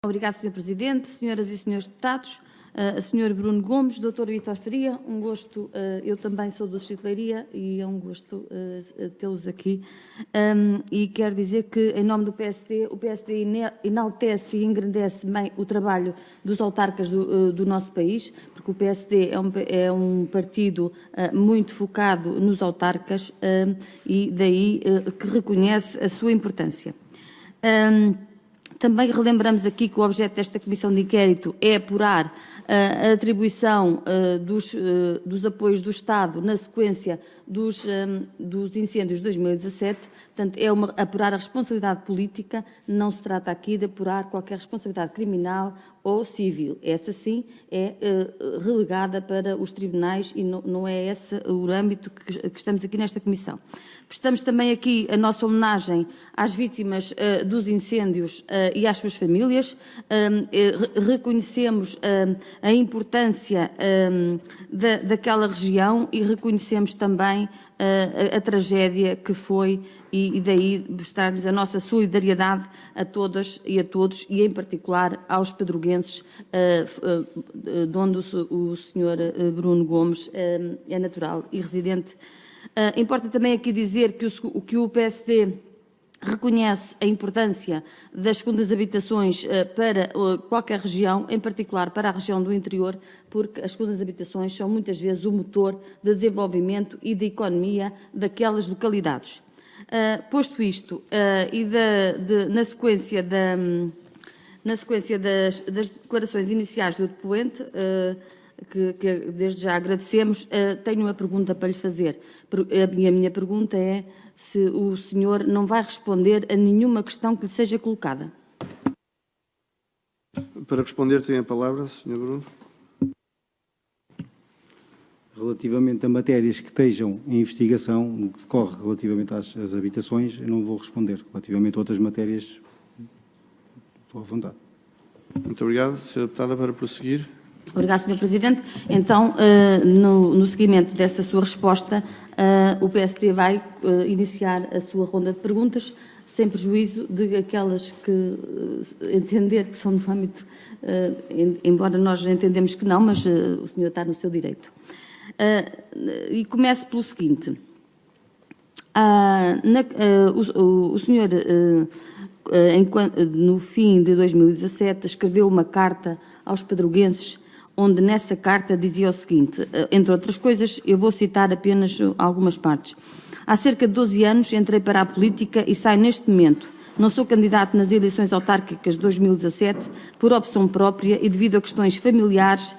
Obrigado, Sr. Presidente, senhoras e senhores deputados, Sr. Bruno Gomes, Dr. Vítor Faria, um gosto, eu também sou do Distrito de Leiria e é um gosto tê-los aqui. E quero dizer que, em nome do PSD, o PSD enaltece e engrandece bem o trabalho dos autarcas do nosso país, porque o PSD é um partido muito focado nos autarcas e daí que reconhece a sua importância. Também relembramos aqui que o objeto desta comissão de inquérito é apurar a atribuição dos apoios do Estado na sequência dos incêndios de 2017, portanto, apurar a responsabilidade política, não se trata aqui de apurar qualquer responsabilidade criminal ou civil. Essa sim é relegada para os tribunais e não é esse o âmbito que estamos aqui nesta comissão. Prestamos também aqui a nossa homenagem às vítimas dos incêndios e às suas famílias. Reconhecemos a importância daquela região e reconhecemos também a tragédia que foi e daí mostrarmos a nossa solidariedade a todas e a todos e em particular aos pedroguenses, de onde o Sr. Bruno Gomes é natural e residente. Importa também aqui dizer que o PSD reconhece a importância das segundas habitações para qualquer região, em particular para a região do interior, porque as segundas habitações são muitas vezes o motor de desenvolvimento e de economia daquelas localidades. Posto isto, e na sequência das declarações iniciais do depoente, que desde já agradecemos, tenho uma pergunta para lhe fazer. A minha pergunta é se o senhor não vai responder a nenhuma questão que lhe seja colocada. Para responder, tem a palavra, Sr. Bruno. Relativamente a matérias que estejam em investigação, no que decorre relativamente às habitações, eu não vou responder. Relativamente a outras matérias, estou à vontade. Muito obrigado. Sra. Deputada, para prosseguir. Obrigado, Sr. Presidente. Então, no seguimento desta sua resposta, o PSD vai iniciar a sua ronda de perguntas, sem prejuízo de aquelas que entender que são do âmbito, embora nós entendemos que não, mas o senhor está no seu direito. E começo pelo seguinte. O senhor, no fim de 2017, escreveu uma carta aos pedroguenses, onde nessa carta dizia o seguinte, entre outras coisas, eu vou citar apenas algumas partes. Há cerca de 12 anos entrei para a política e saio neste momento. Não sou candidato nas eleições autárquicas de 2017 por opção própria e devido a questões familiares,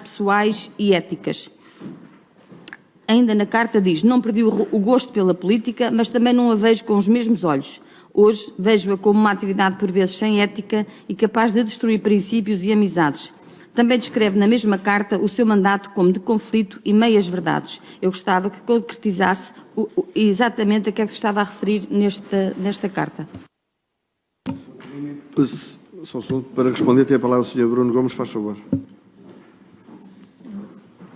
pessoais e éticas. Ainda na carta diz, não perdi o gosto pela política, mas também não a vejo com os mesmos olhos. Hoje vejo-a como uma atividade por vezes sem ética e capaz de destruir princípios e amizades. Também descreve na mesma carta o seu mandato como de conflito e meias-verdades. Eu gostava que concretizasse exatamente a que é que se estava a referir nesta carta. Para responder, tem a palavra o Sr. Bruno Gomes, faz favor.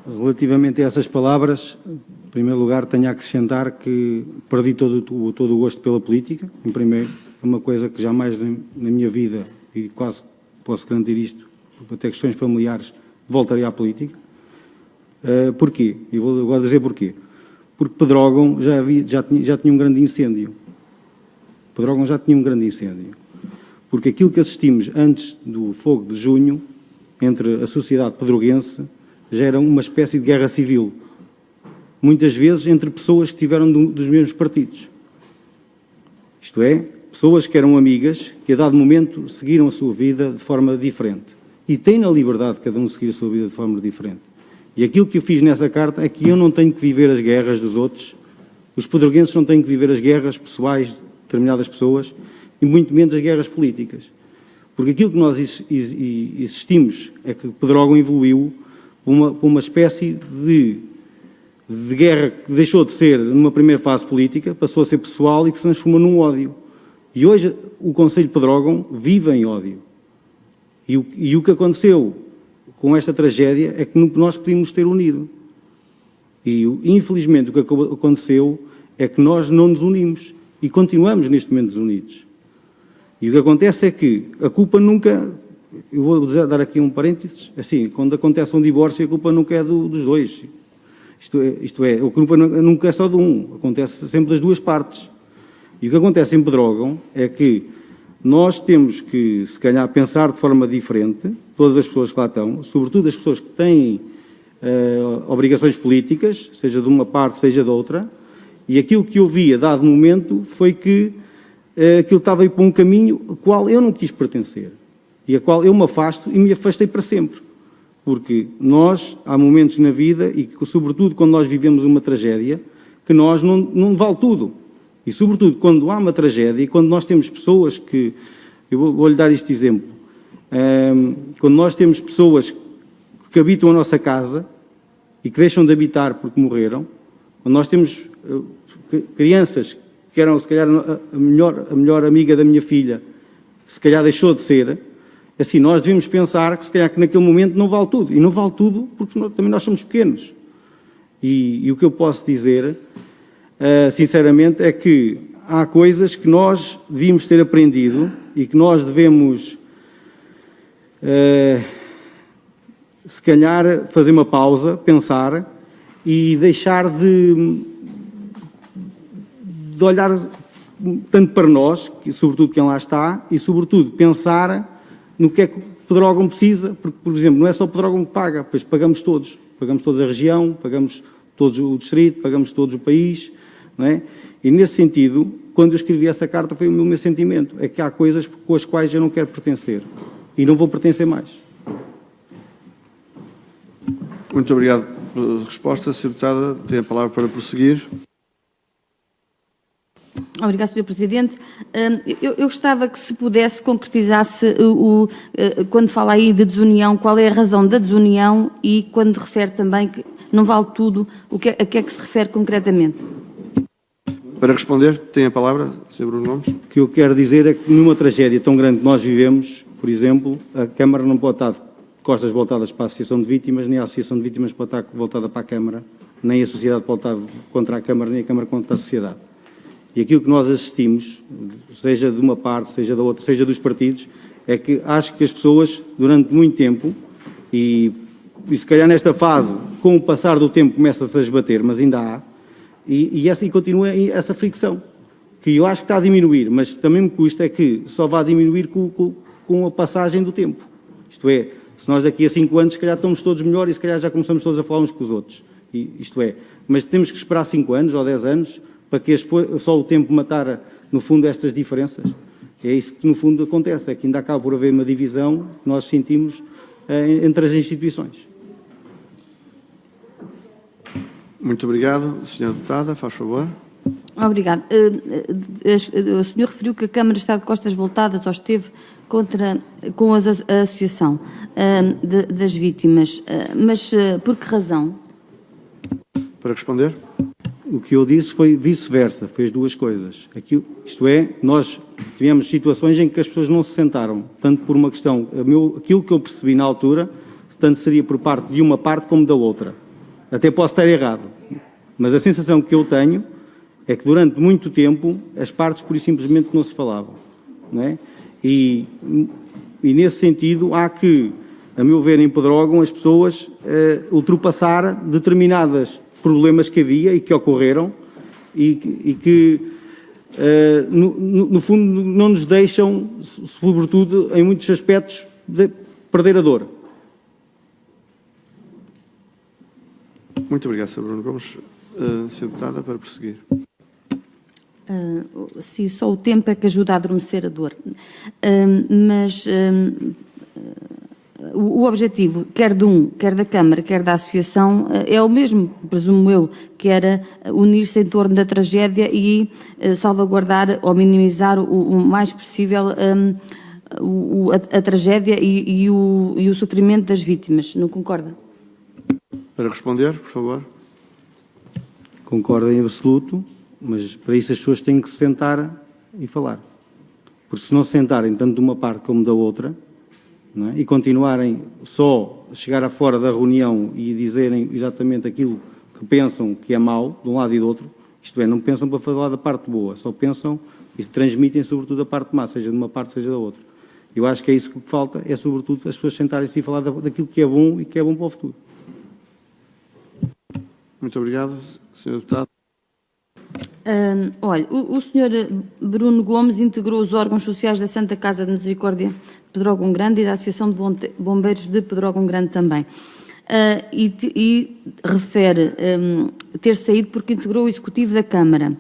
Relativamente a essas palavras, em primeiro lugar, tenho a acrescentar que perdi todo o gosto pela política. Em primeiro, é uma coisa que jamais na minha vida, e quase posso garantir isto, até questões familiares, voltaria à política. Porquê? E vou agora dizer porquê. Porque Pedrógão já tinha um grande incêndio. Pedrógão já tinha um grande incêndio. Porque aquilo que assistimos antes do fogo de junho, entre a sociedade pedroguense, já era uma espécie de guerra civil. Muitas vezes entre pessoas que estiveram dos mesmos partidos. Isto é, pessoas que eram amigas, que a dado momento seguiram a sua vida de forma diferente. E têm a liberdade de cada um seguir a sua vida de forma diferente. E aquilo que eu fiz nessa carta é que eu não tenho que viver as guerras dos outros, os pedroguenses não têm que viver as guerras pessoais de determinadas pessoas, e muito menos as guerras políticas. Porque aquilo que nós existimos é que Pedrógão evoluiu para uma espécie de guerra que deixou de ser, numa primeira fase política, passou a ser pessoal e que se transformou num ódio. E hoje o Concelho de Pedrógão vive em ódio. E o que aconteceu com esta tragédia é que nós podíamos ter unido. E infelizmente o que aconteceu é que nós não nos unimos e continuamos neste momento desunidos. E o que acontece é que a culpa nunca... Eu vou dar aqui um parênteses. Assim, quando acontece um divórcio, a culpa nunca é dos dois. Isto é, a culpa nunca é só de um. Acontece sempre das duas partes. E o que acontece em Pedrógão é que nós temos que, se calhar, pensar de forma diferente, todas as pessoas que lá estão, sobretudo as pessoas que têm obrigações políticas, seja de uma parte, seja de outra, e aquilo que eu vi a dado momento foi que aquilo estava a ir para um caminho ao qual eu não quis pertencer, e a qual eu me afasto e me afastei para sempre. Porque nós, há momentos na vida, e sobretudo quando nós vivemos uma tragédia, que nós não vale tudo. E, sobretudo, quando há uma tragédia e quando nós temos pessoas que... Eu vou-lhe dar este exemplo. Quando nós temos pessoas que habitam a nossa casa e que deixam de habitar porque morreram, quando nós temos crianças que eram, se calhar, a melhor amiga da minha filha, que se calhar deixou de ser, assim, nós devemos pensar que, se calhar, que naquele momento não vale tudo. E não vale tudo porque também nós somos pequenos. E o que eu posso dizer... sinceramente, é que há coisas que nós devíamos ter aprendido e que nós devemos, se calhar, fazer uma pausa, pensar e deixar de olhar tanto para nós, sobretudo quem lá está, e, sobretudo, pensar no que é que Pedrógão precisa, porque, por exemplo, não é só Pedrógão que paga, pois pagamos todos a região, pagamos todos o distrito, pagamos todos o país. Não é? E, nesse sentido, quando eu escrevi essa carta, foi o meu sentimento. É que há coisas com as quais eu não quero pertencer. E não vou pertencer mais. Muito obrigado pela resposta. Sra. Deputada, tem a palavra para prosseguir. Obrigada, Sr. Presidente. Eu gostava que se pudesse concretizasse, quando fala aí de desunião, qual é a razão da desunião e quando refere também que não vale tudo, a que é que se refere concretamente? Para responder, tem a palavra, Sr. Bruno Gomes. O que eu quero dizer é que numa tragédia tão grande que nós vivemos, por exemplo, a Câmara não pode estar de costas voltadas para a Associação de Vítimas, nem a Associação de Vítimas pode estar voltada para a Câmara, nem a sociedade pode estar contra a Câmara, nem a Câmara contra a sociedade. E aquilo que nós assistimos, seja de uma parte, seja da outra, seja dos partidos, é que acho que as pessoas, durante muito tempo, e se calhar nesta fase, com o passar do tempo, começa-se a esbater, mas ainda há, e continua essa fricção, que eu acho que está a diminuir, mas também me custa é que só vai diminuir com a passagem do tempo. Isto é, se nós daqui a 5 anos, se calhar estamos todos melhor e se calhar já começamos todos a falar uns com os outros. Isto é, mas temos que esperar 5 anos ou 10 anos para que só o tempo matar, no fundo, estas diferenças. É isso que, no fundo, acontece, é que ainda acaba por haver uma divisão que nós sentimos entre as instituições. Muito obrigado. Sra. Deputada, faz favor. Obrigado. O senhor referiu que a Câmara está de costas voltadas ou esteve com a Associação das Vítimas, mas por que razão? Para responder. O que eu disse foi vice-versa, foi as duas coisas. Isto é, nós tivemos situações em que as pessoas não se sentaram, tanto por uma questão, aquilo que eu percebi na altura, tanto seria por parte de uma parte como da outra. Até posso estar errado, mas a sensação que eu tenho é que durante muito tempo as partes pura e simplesmente não se falavam. Não é? E nesse sentido há que, a meu ver, em Pedrógão, as pessoas ultrapassar determinados problemas que havia e que ocorreram e que, no fundo, não nos deixam, sobretudo, em muitos aspectos, de perder a dor. Muito obrigado, Sr. Bruno Gomes. Sra. Deputada, para prosseguir. Sim, só o tempo é que ajuda a adormecer a dor. O objetivo, quer de quer da Câmara, quer da Associação, é o mesmo, presumo eu, que era unir-se em torno da tragédia e salvaguardar ou minimizar o mais possível a tragédia e o sofrimento das vítimas. Não concorda? Para responder, por favor. Concordo em absoluto, mas para isso as pessoas têm que se sentar e falar. Porque se não se sentarem tanto de uma parte como da outra, não é? E continuarem só a chegar a fora da reunião e dizerem exatamente aquilo que pensam que é mau, de um lado e do outro, Isto é, não pensam para falar da parte boa, só pensam e transmitem sobretudo a parte má, seja de uma parte, seja da outra. Eu acho que é isso que falta, é sobretudo as pessoas sentarem-se e falar daquilo que é bom e que é bom para o futuro. Muito obrigado, Sr. Deputado. Olha, o Sr. Bruno Gomes integrou os órgãos sociais da Santa Casa de Misericórdia de Pedrógão Grande e da Associação de Bombeiros de Pedrógão Grande também. E refere ter saído porque integrou o Executivo da Câmara,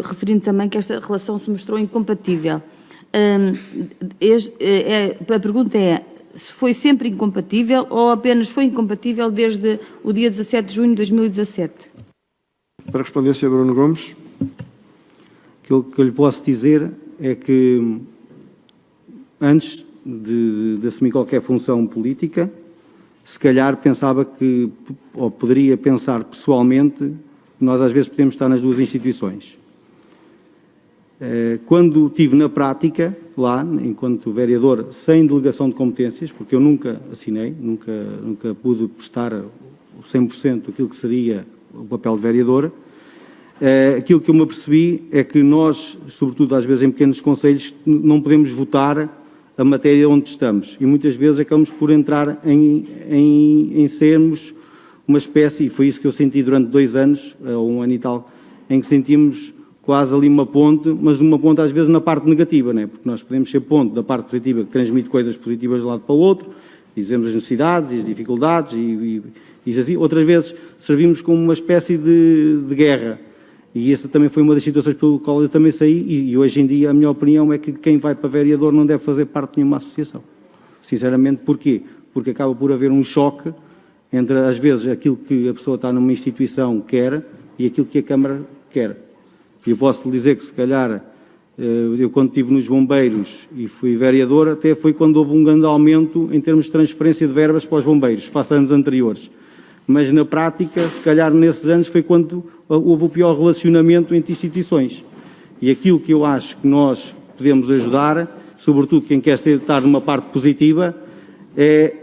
referindo também que esta relação se mostrou incompatível. A pergunta é se foi sempre incompatível ou apenas foi incompatível desde o dia 17 de junho de 2017? Para responder, Sr. Bruno Gomes. Aquilo que eu lhe posso dizer é que, antes de assumir qualquer função política, se calhar pensava que, ou poderia pensar pessoalmente, nós às vezes podemos estar nas duas instituições. Quando estive na prática, lá, enquanto vereador, sem delegação de competências, porque eu nunca assinei, nunca pude prestar o 100% daquilo que seria o papel de vereador, aquilo que eu me apercebi é que nós, sobretudo às vezes em pequenos concelhos, não podemos votar a matéria onde estamos e muitas vezes acabamos por entrar em sermos uma espécie, e foi isso que eu senti durante 2 anos, ou 1 ano e tal, em que sentimos quase ali uma ponte, mas uma ponte às vezes na parte negativa, não é? Porque nós podemos ser ponte da parte positiva que transmite coisas positivas de um lado para o outro, e dizemos as necessidades e as dificuldades, e assim. Outras vezes servimos como uma espécie de guerra. E essa também foi uma das situações pelo qual eu também saí, e hoje em dia a minha opinião é que quem vai para vereador não deve fazer parte de nenhuma associação. Sinceramente, porquê? Porque acaba por haver um choque entre, às vezes, aquilo que a pessoa está numa instituição quer e aquilo que a Câmara quer. E eu posso lhe dizer que, se calhar, eu quando estive nos bombeiros e fui vereador, até foi quando houve um grande aumento em termos de transferência de verbas para os bombeiros, face a anos anteriores. Mas, na prática, se calhar nesses anos foi quando houve o pior relacionamento entre instituições. E aquilo que eu acho que nós podemos ajudar, sobretudo quem quer estar numa parte positiva, é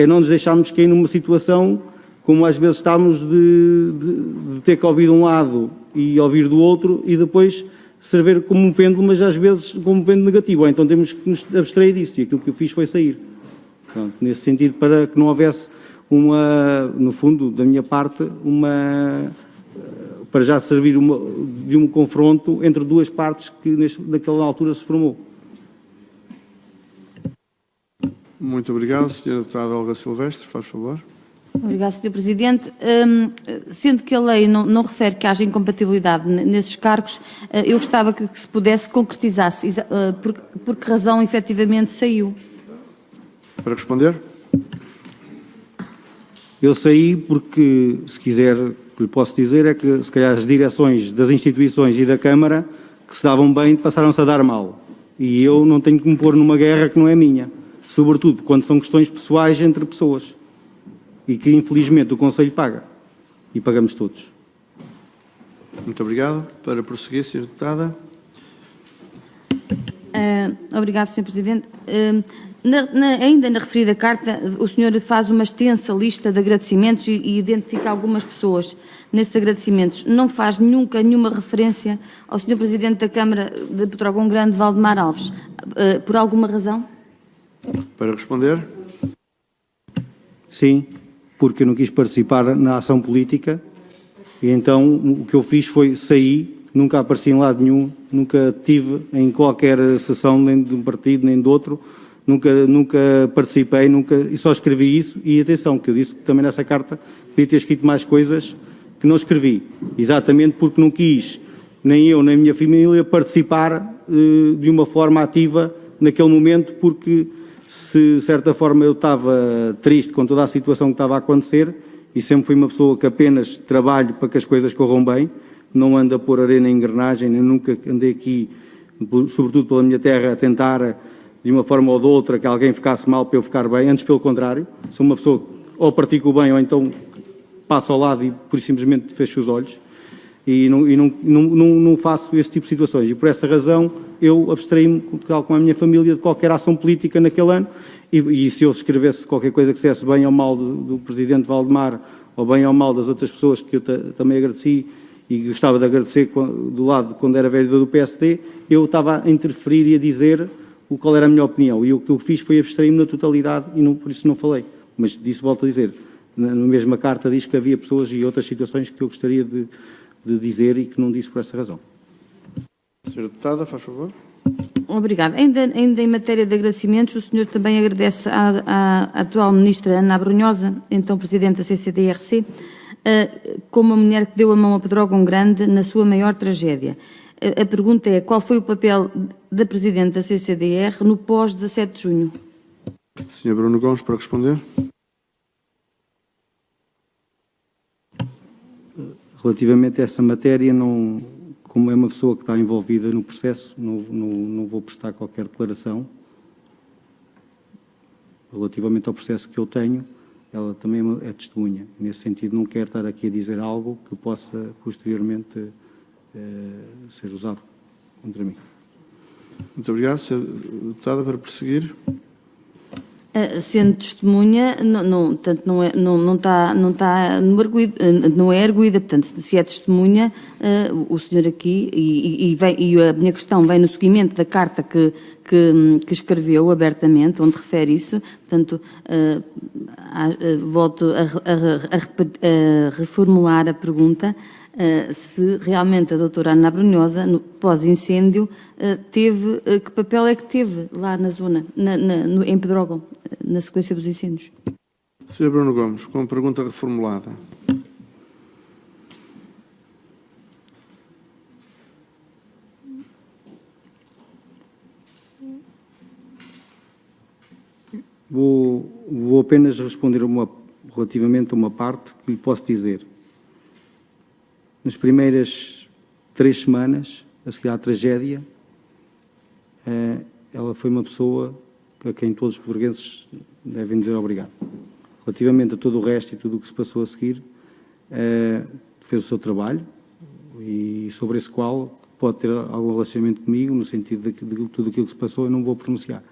não nos deixarmos cair numa situação como às vezes estamos de ter que ouvir de um lado e ouvir do outro e depois servir como um pêndulo, mas às vezes como um pêndulo negativo. Ou então temos que nos abstrair disso, e aquilo que eu fiz foi sair. Pronto, nesse sentido, para que não houvesse no fundo, da minha parte, para já servir de um confronto entre duas partes que naquela altura se formou. Muito obrigado. Sra. Deputada Olga Silvestre, faz favor. Obrigado, Sr. Presidente. Sendo que a lei não refere que haja incompatibilidade nesses cargos, eu gostava que se pudesse concretizar-se por que razão efetivamente saiu. Para responder. Eu saí porque, se quiser, o que lhe posso dizer é que, se calhar, as direções das instituições e da Câmara, que se davam bem, passaram-se a dar mal. E eu não tenho que me pôr numa guerra que não é minha. Sobretudo quando são questões pessoais entre pessoas. E que, infelizmente, o Conselho paga. E pagamos todos. Muito obrigado. Para prosseguir, Sra. Deputada. Obrigado, Sr. Presidente. Ainda na referida carta, o senhor faz uma extensa lista de agradecimentos e identifica algumas pessoas nesses agradecimentos. Não faz nunca nenhuma referência ao Sr. Presidente da Câmara de Pedrógão Grande, Valdemar Alves. Por alguma razão? Para responder. Sim, porque eu não quis participar na ação política e então o que eu fiz foi sair, nunca apareci em lado nenhum, nunca tive em qualquer sessão nem de um partido nem de outro, nunca participei, e só escrevi isso. E atenção, que eu disse que também nessa carta podia ter escrito mais coisas que não escrevi, exatamente porque não quis, nem eu nem a minha família, participar de uma forma ativa naquele momento, porque se de certa forma eu estava triste com toda a situação que estava a acontecer e sempre fui uma pessoa que apenas trabalho para que as coisas corram bem, não ando a pôr arena em engrenagem, nem nunca andei aqui, sobretudo pela minha terra, a tentar de uma forma ou de outra que alguém ficasse mal para eu ficar bem, antes pelo contrário, sou uma pessoa que ou pratico o bem ou então passo ao lado e por simplesmente fecho os olhos e não faço esse tipo de situações. E por essa razão eu abstraí-me, tal como a minha família, de qualquer ação política naquele ano e se eu escrevesse qualquer coisa que dissesse bem ou mal do Presidente Valdemar ao bem ou ao mal das outras pessoas que eu também agradeci e gostava de agradecer do lado quando era vereador do PSD, eu estava a interferir e a dizer qual era a minha opinião. E o que eu fiz foi abstrair-me na totalidade e por isso não falei. Mas disso volto a dizer. Na mesma carta diz que havia pessoas e outras situações que eu gostaria de dizer e que não disse por essa razão. Senhora Deputada, faz favor. Obrigada. Ainda em matéria de agradecimentos, o senhor também agradece à atual Ministra Ana Abrunhosa, então Presidente da CCDRC, como uma mulher que deu a mão a Pedrógão Grande na sua maior tragédia. A pergunta é, qual foi o papel da Presidente da CCDR no pós-17 de junho? Sr. Bruno Gomes, para responder. Relativamente a essa matéria, como é uma pessoa que está envolvida no processo, não vou prestar qualquer declaração. Relativamente ao processo que eu tenho, ela também é testemunha. Nesse sentido, não quero estar aqui a dizer algo que possa posteriormente ser usado contra mim. Muito obrigado. Senhora Deputada, para prosseguir. Sendo testemunha, não é arguída. Portanto, se é testemunha, o senhor aqui, e a minha questão vem no seguimento da carta que escreveu abertamente, onde refere isso. Portanto, volto a reformular a pergunta. Se realmente a doutora Ana Abrunhosa, no pós-incêndio, teve, que papel é que teve lá na zona, em Pedrógão, na sequência dos incêndios? Sr. Bruno Gomes, com a pergunta reformulada. Vou apenas responder relativamente a uma parte que lhe posso dizer. Nas primeiras 3 semanas, a seguir à tragédia, ela foi uma pessoa a quem todos os portugueses devem dizer obrigado. Relativamente a todo o resto e tudo o que se passou a seguir, fez o seu trabalho e sobre esse qual pode ter algum relacionamento comigo, no sentido de tudo aquilo que se passou, eu não vou pronunciar.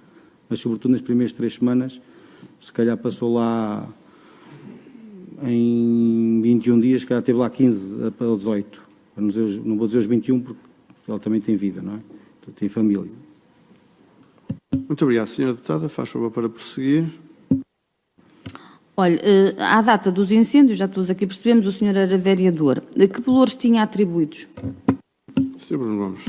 Mas, sobretudo, nas primeiras 3 semanas, se calhar passou lá em 21 dias, se calhar teve lá 15 para 18. Não vou dizer os 21 porque ela também tem vida, não é? Tem família. Muito obrigado, Sra. Deputada. Faz favor para prosseguir. Olha, à data dos incêndios, já todos aqui percebemos, o senhor era vereador. Que valores tinha atribuídos? Sr. Bruno Gomes.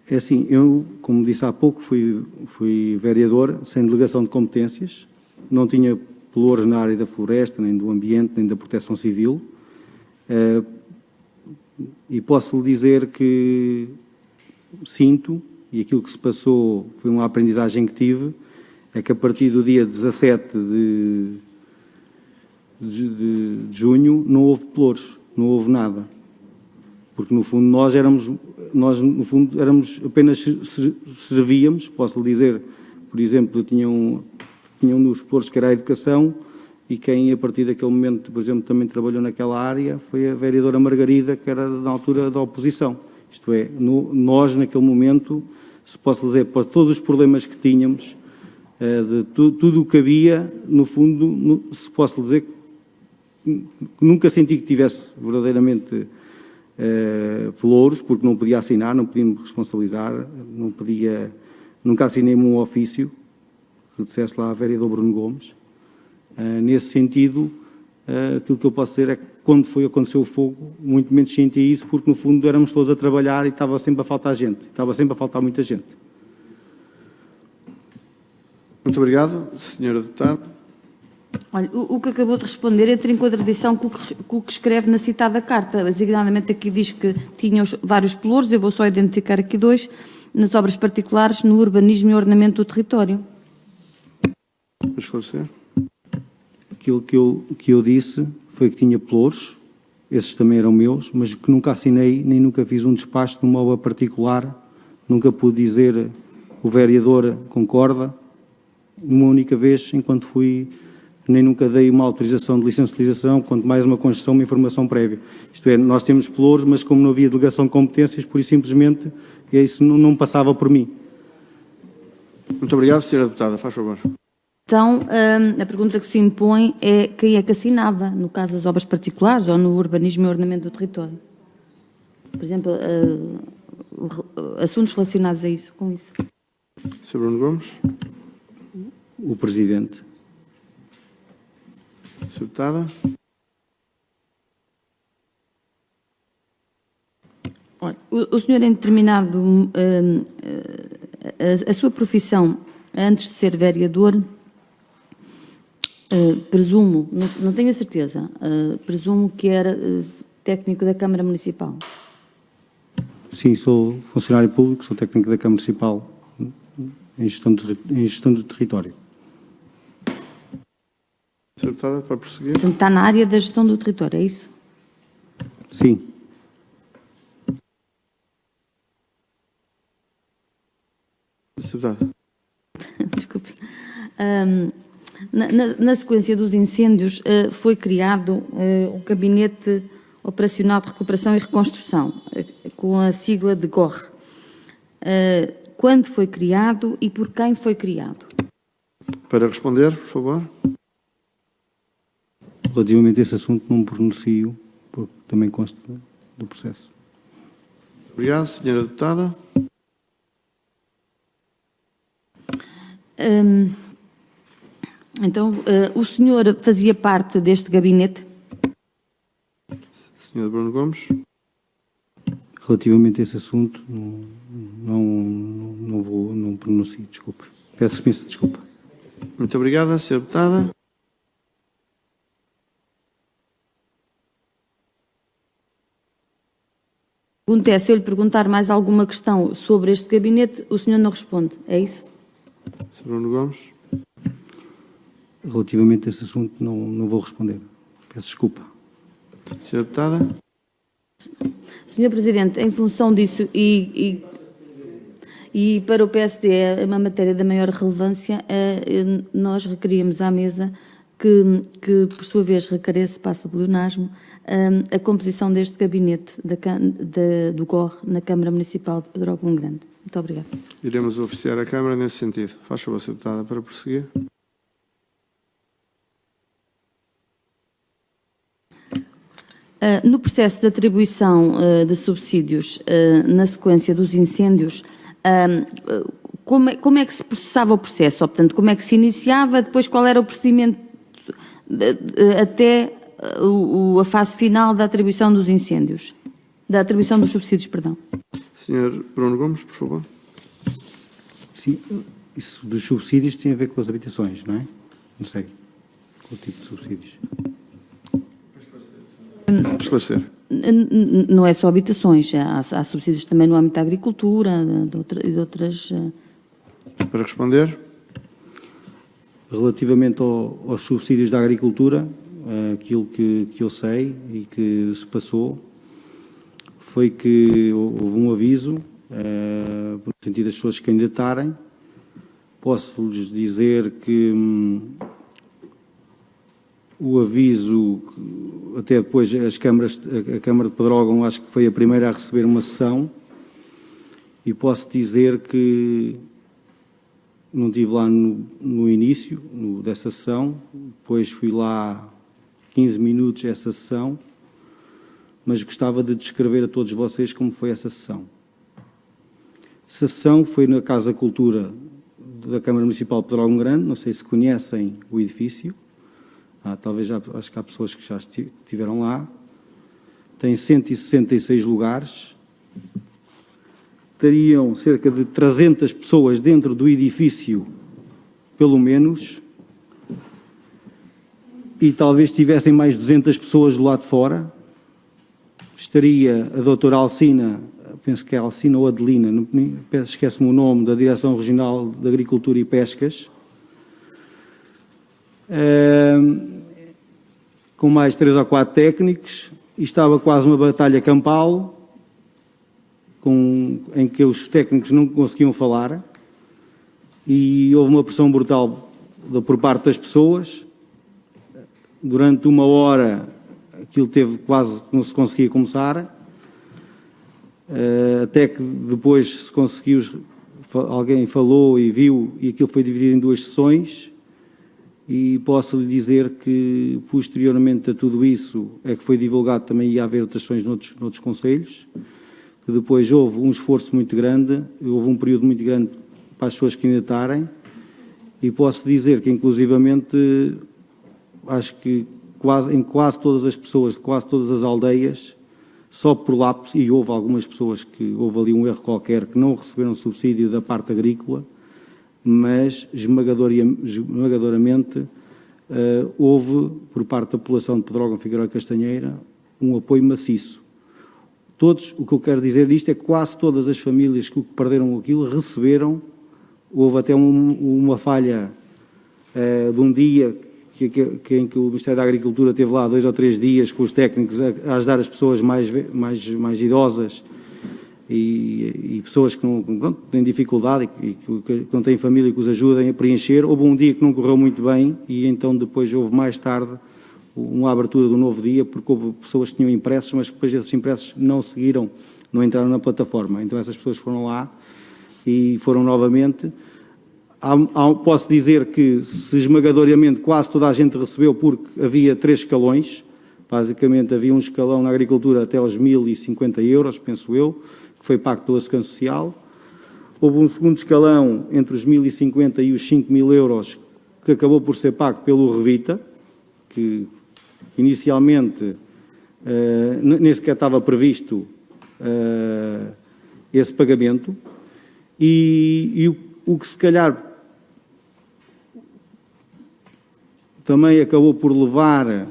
É assim, eu, como disse há pouco, fui vereador sem delegação de competências, não tinha pelouros na área da floresta, nem do ambiente, nem da proteção civil, e posso lhe dizer que sinto, e aquilo que se passou foi uma aprendizagem que tive, é que a partir do dia 17 de junho não houve pelouros, não houve nada. Porque, no fundo, nós apenas servíamos, posso lhe dizer, por exemplo, tinha um dos pelouros que era a educação, e quem, a partir daquele momento, por exemplo, também trabalhou naquela área, foi a vereadora Margarida, que era na altura da oposição. Isto é, nós, naquele momento, se posso dizer, para todos os problemas que tínhamos, de tudo o que havia, no fundo, se posso dizer, nunca senti que tivesse verdadeiramente pelouros, porque não podia assinar, não podia me responsabilizar, nunca assinei-me um ofício que dissesse lá a vereador Bruno Gomes. Nesse sentido, aquilo que eu posso dizer é que quando aconteceu o fogo, muito menos senti isso, porque no fundo éramos todos a trabalhar e estava sempre a faltar gente, estava sempre a faltar muita gente. Muito obrigado, Sra. Deputada. Olha, o que acabou de responder entra em contradição com o que escreve na citada carta. Designadamente aqui diz que tinha vários pelouros, eu vou só identificar aqui 2, nas obras particulares, no urbanismo e ornamento do território. Para esclarecer. Aquilo que eu disse foi que tinha pelouros, esses também eram meus, mas que nunca assinei, nem nunca fiz um despacho de uma obra particular, nunca pude dizer o vereador concorda, uma única vez, enquanto fui, nem nunca dei uma autorização de licença de utilização, quanto mais uma concessão, uma informação prévia. Isto é, nós temos pelouros, mas como não havia delegação de competências, por isso simplesmente isso não passava por mim. Muito obrigado, Sra. Deputada. Faz favor. Então, a pergunta que se impõe é quem é que assinava, no caso das obras particulares ou no urbanismo e ordenamento do território. Por exemplo, assuntos relacionados a isso, com isso. Sr. Bruno Gomes. O Presidente. Sra. Deputada. Olha, o senhor em determinado... a sua profissão, antes de ser vereador, presumo, não tenho a certeza, presumo que era técnico da Câmara Municipal. Sim, sou funcionário público, sou técnico da Câmara Municipal em gestão do território. Sra. Deputada, para prosseguir. Portanto, está na área da gestão do território, é isso? Sim. Sra. Deputada. Desculpe. Na sequência dos incêndios, foi criado o Gabinete Operacional de Recuperação e Reconstrução, com a sigla de GOR. Quando foi criado e por quem foi criado? Para responder, por favor. Relativamente a esse assunto, não me pronuncio, porque também consta do processo. Obrigado, Sra. Deputada. Então, o senhor fazia parte deste gabinete? Sr. Bruno Gomes. Relativamente a esse assunto, não pronuncio, desculpe. Peço imensa desculpa. Muito obrigada, Sra. Deputada. Pergunta é, se eu lhe perguntar mais alguma questão sobre este gabinete, o senhor não responde, é isso? Sr. Bruno Gomes. Relativamente a esse assunto, não vou responder. Peço desculpa. Sra. Deputada. Senhor Presidente, em função disso e para o PSD é uma matéria da maior relevância, nós requeríamos à mesa que por sua vez requeresse, passa pelo pleonasmo, a composição deste gabinete do GOR na Câmara Municipal de Pedrógão Grande. Muito obrigada. Iremos oficiar a Câmara nesse sentido. Faz favor, Sra. Deputada, para prosseguir. No processo de atribuição de subsídios na sequência dos incêndios, como é que se processava o processo? Ou, portanto, como é que se iniciava? Depois, qual era o procedimento até a fase final da atribuição dos incêndios? Da atribuição dos subsídios, perdão. Sr. Bruno Gomes, por favor. Sim, isso dos subsídios tem a ver com as habitações, não é? Não sei, com o tipo de subsídios. Esclarecer. Não é só habitações, há subsídios também no âmbito da agricultura e de outras... Para responder. Relativamente aos subsídios da agricultura, aquilo que eu sei e que se passou foi que houve um aviso, no sentido das pessoas se candidatarem. Posso-lhes dizer que o aviso, até depois a Câmara de Pedrógão, acho que foi a primeira a receber uma sessão, e posso dizer que não estive lá no início dessa sessão, depois fui lá 15 minutos essa sessão, mas gostava de descrever a todos vocês como foi essa sessão. Essa sessão foi na Casa da Cultura da Câmara Municipal de Pedrógão Grande, não sei se conhecem o edifício, talvez acho que há pessoas que já estiveram lá. Tem 166 lugares, teriam cerca de 300 pessoas dentro do edifício, pelo menos, e talvez tivessem mais 200 pessoas do lado de fora. Estaria a doutora Alcina, penso que é Alcina ou Adelina, esquece-me o nome, da Direção Regional de Agricultura e Pescas, com mais 3 ou 4 técnicos, e estava quase uma batalha campal, em que os técnicos não conseguiam falar, e houve uma pressão brutal por parte das pessoas. Durante 1 hora aquilo teve quase que não se conseguia começar, até que depois se conseguiu, alguém falou e viu, e aquilo foi dividido em 2 sessões, e posso lhe dizer que, posteriormente a tudo isso, é que foi divulgado também ia haver votações noutros concelhos, que depois houve um esforço muito grande, houve um período muito grande para as pessoas candidatarem, e posso dizer que, inclusivamente, acho que em quase todas as pessoas, de quase todas as aldeias, só por lapso, e houve algumas pessoas que houve ali um erro qualquer, que não receberam subsídio da parte agrícola, mas esmagadoramente houve, por parte da população de Pedrógão, Figueiró e Castanheira, um apoio maciço. Todos, o que eu quero dizer disto é que quase todas as famílias que perderam aquilo receberam. Houve até uma falha de um dia em que o Ministério da Agricultura teve lá 2 ou 3 dias com os técnicos a ajudar as pessoas mais idosas e pessoas que não têm dificuldade e que não têm família que os ajudem a preencher. Houve um dia que não correu muito bem e então depois houve mais tarde uma abertura do novo dia, porque houve pessoas que tinham impressos, mas que depois esses impressos não seguiram, não entraram na plataforma. Então essas pessoas foram lá e foram novamente. Posso dizer que, se esmagadoramente quase toda a gente recebeu, porque havia 3 escalões, basicamente havia um escalão na agricultura até aos 1.050 euros, penso eu, que foi pago pela Segurança Social. Houve um segundo escalão entre os 1.050 e os 5.000 euros, que acabou por ser pago pelo Revita, que inicialmente nem sequer estava previsto esse pagamento, e o que se calhar também acabou por levar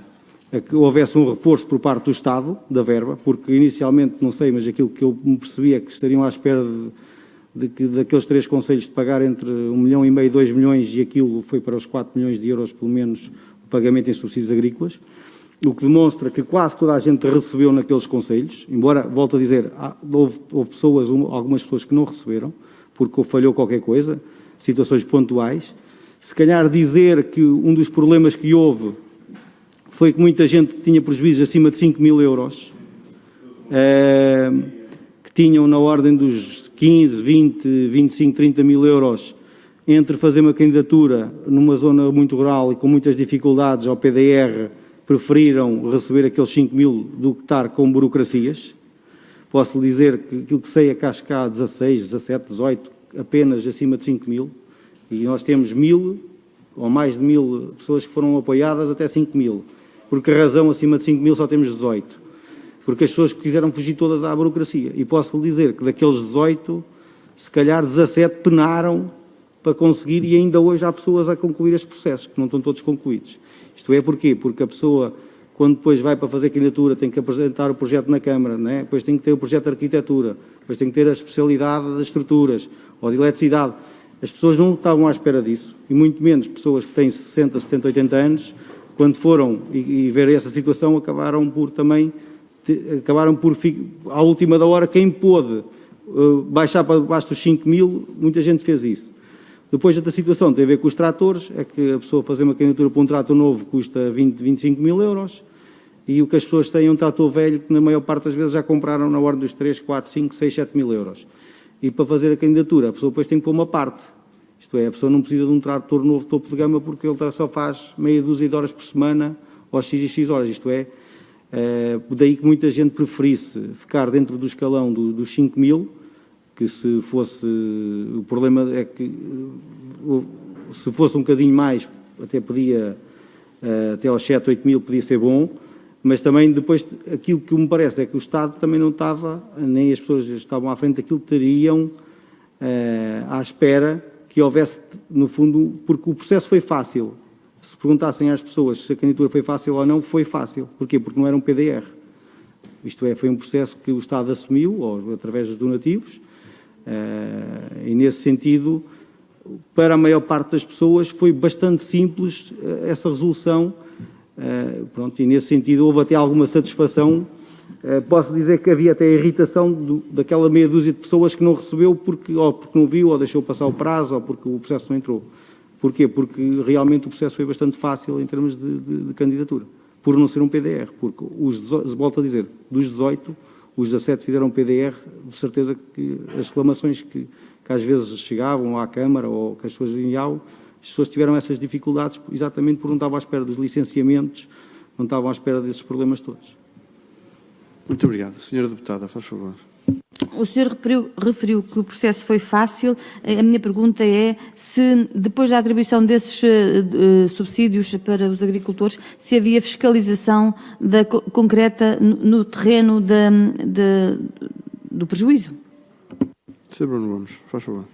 a que houvesse um reforço por parte do Estado da verba, porque inicialmente, não sei, mas aquilo que eu me percebi é que estariam à espera daqueles 3 concelhos de pagar entre 1,5 milhão e 2 milhões, e aquilo foi para os 4 milhões de euros, pelo menos, o pagamento em subsídios agrícolas, o que demonstra que quase toda a gente recebeu naqueles concelhos, embora, volto a dizer, houve pessoas, algumas pessoas que não receberam, porque falhou qualquer coisa, situações pontuais. Se calhar dizer que um dos problemas que houve foi que muita gente tinha prejuízos acima de 5.000 euros, que tinham na ordem dos 15, 20, 25, 30 mil euros, entre fazer uma candidatura numa zona muito rural e com muitas dificuldades ao PDR, preferiram receber aqueles 5.000 do que estar com burocracias. Posso lhe dizer que aquilo que sei é que acho que há 16, 17, 18, apenas acima de 5.000, e nós temos 1.000 ou mais de 1.000 pessoas que foram apoiadas até 5.000. Por que razão acima de 5.000 só temos 18? Porque as pessoas quiseram fugir todas à burocracia. E posso lhe dizer que daqueles 18, se calhar 17 penaram para conseguir, e ainda hoje há pessoas a concluir estes processos, que não estão todos concluídos. Isto é porquê? Porque a pessoa, quando depois vai para fazer candidatura, tem que apresentar o projeto na Câmara, não é? Depois tem que ter o projeto de arquitetura, depois tem que ter a especialidade das estruturas ou de eletricidade. As pessoas não estavam à espera disso, e muito menos pessoas que têm 60, 70, 80 anos, quando foram e ver essa situação, acabaram por, à última da hora, quem pôde baixar para baixo dos 5.000, muita gente fez isso. Depois, outra situação tem a ver com os tratores, é que a pessoa fazer uma candidatura para um trator novo custa 20, 25 mil euros, e o que as pessoas têm é um trator velho que, na maior parte das vezes, já compraram na ordem dos 3, 4, 5, 6, 7 mil euros. E para fazer a candidatura, a pessoa depois tem que pôr uma parte. Isto é, a pessoa não precisa de um trator novo topo de gama porque ele só faz meia dúzia de horas por semana ou x e x horas. Isto é, daí que muita gente preferisse ficar dentro do escalão dos 5.000, que se fosse, o problema é que se fosse um bocadinho mais, até podia, até aos 7, 8 mil podia ser bom, mas também depois aquilo que me parece é que o Estado também não estava, nem as pessoas estavam à frente daquilo que teriam à espera que houvesse, no fundo, porque o processo foi fácil. Se perguntassem às pessoas se a candidatura foi fácil ou não, foi fácil. Porquê? Porque não era um PDR. Isto é, foi um processo que o Estado assumiu, ou através dos donativos, e nesse sentido, para a maior parte das pessoas, foi bastante simples essa resolução. Pronto, e nesse sentido houve até alguma satisfação. Posso dizer que havia até irritação daquela meia dúzia de pessoas que não recebeu porque não viu, ou deixou passar o prazo, ou porque o processo não entrou. Porquê? Porque realmente o processo foi bastante fácil em termos de candidatura, por não ser um PDR, porque volto a dizer, dos 18, os 17 fizeram PDR, de certeza que as reclamações que às vezes chegavam à Câmara ou que as pessoas enviavam, As pessoas tiveram essas dificuldades exatamente porque não estavam à espera dos licenciamentos, não estavam à espera desses problemas todos. Muito obrigado. Senhora Deputada, faz favor. O senhor referiu que o processo foi fácil. A minha pergunta é se, depois da atribuição desses subsídios para os agricultores, se havia fiscalização concreta no terreno do prejuízo. Sr. Bruno Gomes, faz favor.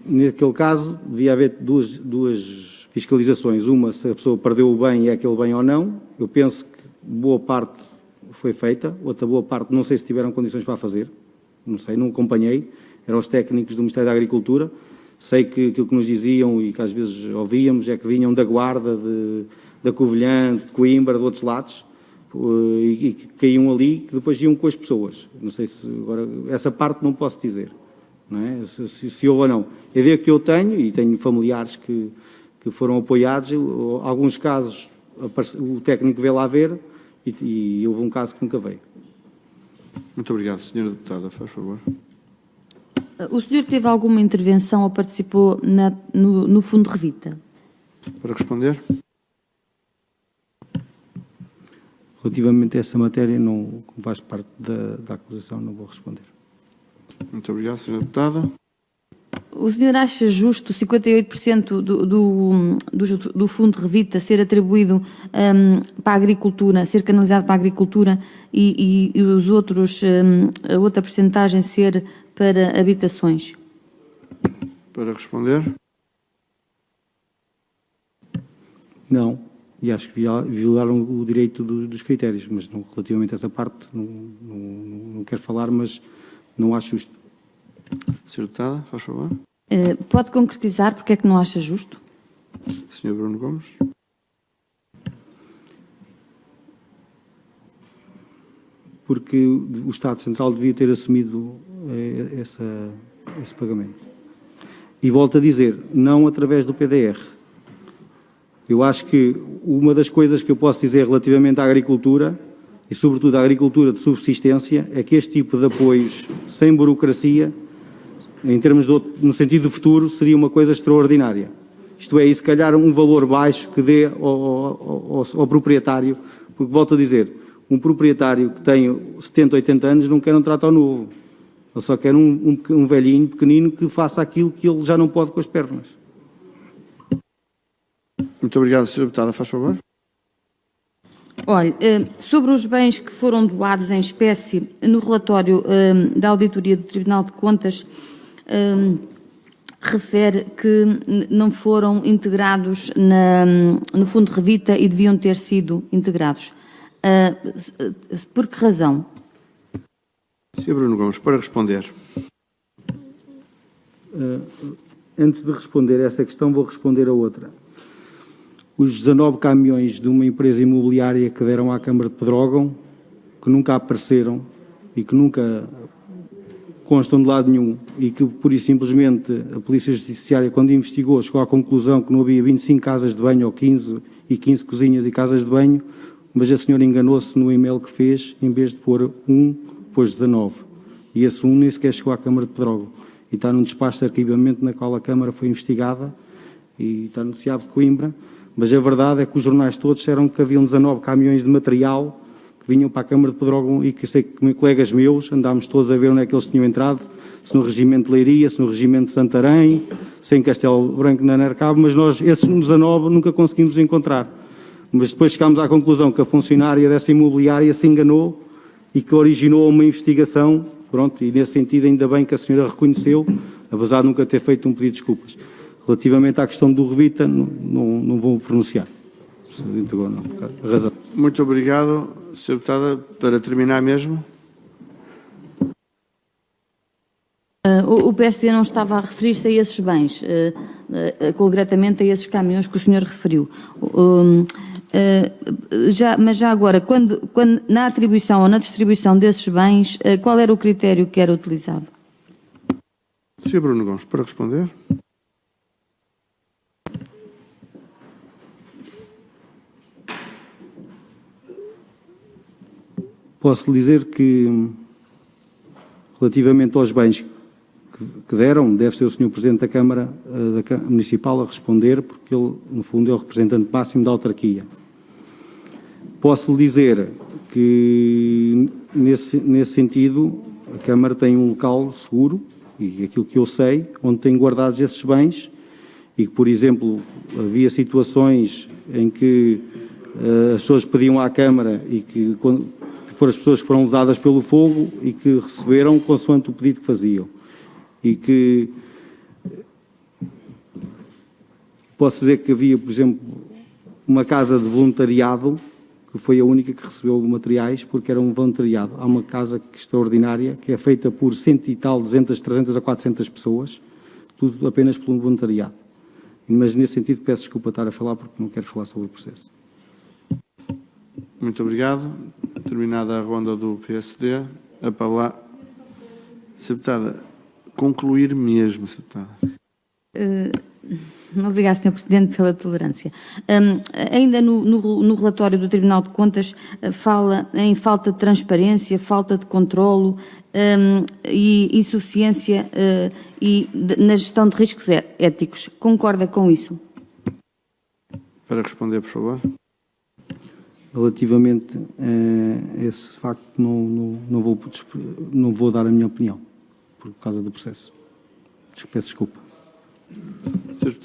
Naquele caso, devia haver duas fiscalizações. Uma, se a pessoa perdeu o bem, é aquele bem ou não. Eu penso que boa parte foi feita, outra boa parte não sei se tiveram condições para a fazer, não sei, não acompanhei, eram os técnicos do Ministério da Agricultura, sei que aquilo que nos diziam e que às vezes ouvíamos é que vinham da Guarda, da Covilhã, de Coimbra, de outros lados, e que caíam ali, que depois iam com as pessoas. Não sei se agora, essa parte não posso dizer, não é? Se houve ou não. A ideia que eu tenho, e tenho familiares que foram apoiados, alguns casos o técnico veio lá ver, e houve um caso que nunca veio. Muito obrigado. Senhora Deputada, faz favor. O senhor teve alguma intervenção ou participou no Fundo Revita? Para responder. Relativamente a essa matéria, não faz parte da acusação, não vou responder. Muito obrigado, Senhora Deputada. O senhor acha justo 58% do Fundo Revita ser atribuído para a agricultura, ser canalizado para a agricultura e os outros, a outra percentagem ser para habitações? Para responder. Não, e acho que violaram o direito dos critérios, mas não, relativamente a essa parte não quero falar, mas não acho justo. Senhora Deputada, faz favor. Pode concretizar porque é que não acha justo? Senhor Bruno Gomes. Porque o Estado Central devia ter assumido esse pagamento. E volto a dizer, não através do PDR. Eu acho que uma das coisas que eu posso dizer relativamente à agricultura, e sobretudo à agricultura de subsistência, é que este tipo de apoios, sem burocracia, em termos no sentido do futuro, seria uma coisa extraordinária. Isto é, e se calhar um valor baixo que dê ao proprietário, porque volto a dizer, um proprietário que tem 70, 80 anos não quer um trator novo. Ele só quer um velhinho pequenino que faça aquilo que ele já não pode com as pernas. Muito obrigado, Senhora Deputada. Faz favor. Olha, sobre os bens que foram doados em espécie, no relatório da auditoria do Tribunal de Contas, refere que não foram integrados no Fundo Revita e deviam ter sido integrados. Por que razão? Sr. Bruno Gomes, para responder. Antes de responder a essa questão, vou responder a outra. Os 19 caminhões de uma empresa imobiliária que deram à Câmara de Pedrógão, que nunca apareceram e que nunca constam de lado nenhum e que, pura e simplesmente, a Polícia Judiciária, quando investigou, chegou à conclusão que não havia 25 casas de banho ou 15 cozinhas e casas de banho, mas a senhora enganou-se no e-mail que fez, em vez de pôr 1, pôs 19. E esse 1 nem sequer chegou à Câmara de Pedrógão. E está num despacho de arquivamento na qual a Câmara foi investigada e está no CIAB de Coimbra, mas a verdade é que os jornais todos disseram que haviam 19 caminhões de material que vinham para a Câmara de Pedrógão e que sei que colegas meus andámos todos a ver onde é que eles tinham entrado, se no Regimento de Leiria, se no Regimento de Santarém, se em Castelo Branco na Nercabo, mas nós, esses 19, nunca conseguimos encontrar. Mas depois chegámos à conclusão que a funcionária dessa imobiliária se enganou e que originou uma investigação, pronto, e nesse sentido ainda bem que a senhora reconheceu, apesar de nunca ter feito um pedido de desculpas. Relativamente à questão do Revita, não vou pronunciar. Se integrou, não, por causa da razão. Muito obrigado, Sra. Deputada. Para terminar mesmo. O PSD não estava a referir-se a esses bens, concretamente a esses caminhões que o senhor referiu. Mas já agora, quando na atribuição ou na distribuição desses bens, qual era o critério que era utilizado? Sr. Bruno Gomes, para responder. Posso lhe dizer que, relativamente aos bens que deram, deve ser o Sr. Presidente da Câmara Municipal a responder, porque ele, no fundo, é o representante máximo da autarquia. Posso lhe dizer que, nesse sentido, a Câmara tem um local seguro, e aquilo que eu sei, onde tem guardados esses bens, e que, por exemplo, havia situações em que as pessoas pediam à Câmara e que foram as pessoas que foram lesadas pelo fogo e que receberam consoante o pedido que faziam. E que posso dizer que havia, por exemplo, uma casa de voluntariado que foi a única que recebeu materiais porque era um voluntariado. Há uma casa extraordinária que é feita por 100 e tal, 200, 300 a 400 pessoas, tudo apenas por um voluntariado. Mas nesse sentido peço desculpa estar a falar porque não quero falar sobre o processo. Muito obrigado. Terminada a ronda do PSD, a palavra... Sra. Deputada, concluir mesmo, Sra. Deputada. Obrigada, Sr. Presidente, pela tolerância. Ainda no relatório do Tribunal de Contas fala em falta de transparência, falta de controlo e insuficiência na gestão de riscos éticos. Concorda com isso? Para responder, por favor. Relativamente a esse facto, não vou dar a minha opinião, por causa do processo. Peço desculpa. Sr. Deputado.